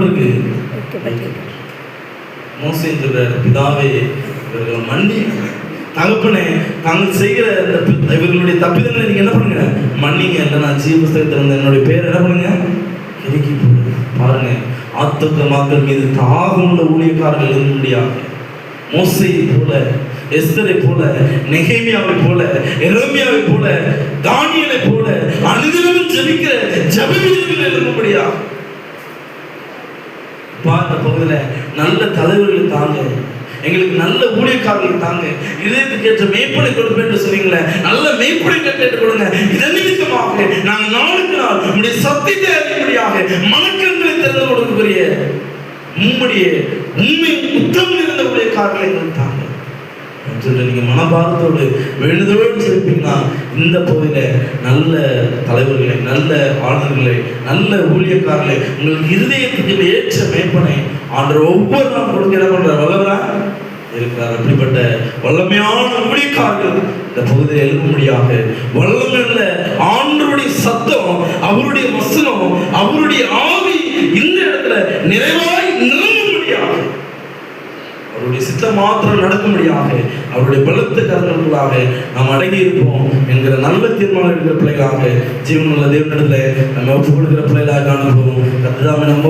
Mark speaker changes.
Speaker 1: பண்ணப்பட்டிருக்கு? மோசே சொல்றாரு, பிதாவே இவர்கள் மன்னி, தகப்பனே தாங்கள் செய்கிற இவர்களுடைய தப்பிதங்களை நீங்க என்ன பண்ணுங்க, மன்னிங்க. இல்லைன்னா ஜீவ புஸ்தகத்தில் இருந்த என்னுடைய பேர் என்ன பண்ணுங்க, கிடைக்கி போடுங்க. பாருங்க, ஆத்துக்க மக்கள் மீது தாகம் உள்ள ஊழியக்காரர்கள் எழுத முடியாது. மோசையை போல, எஸ்தரை போல, நெகேமியாவை போல, எரேமியாவை போல, தானியேலை போல அனுதினமும் ஜெபிக்கிற ஜெபவீரர்கள் எழுத முடியாது. பார்த்த பகுதியில நல்ல தலைவர்களை தாங்க, எங்களுக்கு நல்ல ஊழியக்காரர்கள் தாங்க, இதயத்துக்கு ஏற்ற மேய்ப்பனை கொடுப்பேன் என்று சொன்னீங்களே, நல்ல மேய்ப்பனை கேட்டு கொடுங்க. இதன் நிமித்தமாக நாங்கள் நாளுக்கு நாள் உங்களுடைய சத்தியத்தை அறியும்படியாக மனக்கண்களை திறந்து கொடுக்கக்கூடிய உம்முடைய உண்மை உத்தம் இருந்த ஊழியக்காரர்களை எங்களுக்கு தாங்க. நீங்க மனபாரத்தோடு வேண்டுதலோடு செலுப்பீங்கன்னா இந்த பகுதியில நல்ல தலைவர்களை, நல்ல ஆளுநர்களை, நல்ல ஊழியக்காரர்களை, உங்களுக்கு இருதயத்துக்கு ஏற்ற மேய்ப்பனை ஆண்டவர் ஒவ்வொரு நாள் கொடுக்க என்ன பண்ற வல்லவரா இருக்கிறார். அப்படிப்பட்ட வல்லமையான ஊழியக்காரர்கள் இந்த பகுதியில் எழுதும்படியாக வல்லமையுள்ள ஆண்டவருடைய சத்தம், அவருடைய வசனம், அவருடைய ஆவி இந்த இடத்துல நிறைவாய் நிரம்பும்படியாக, அவருடைய சித்தம் மாத்திரம் நடக்கும்படியாக, அவருடைய பலத்த கருத்துக்களாக நாம் அடங்கி இருப்போம் என்கிற நல்ல தீர்மானம் எடுக்கிற பிள்ளைகளாக, ஜீவனுள்ள தேவனிடத்தில் நம்ம ஒப்பு கொடுக்கிற பிள்ளைகளாக காணப்போம். கர்த்தர் நம்ம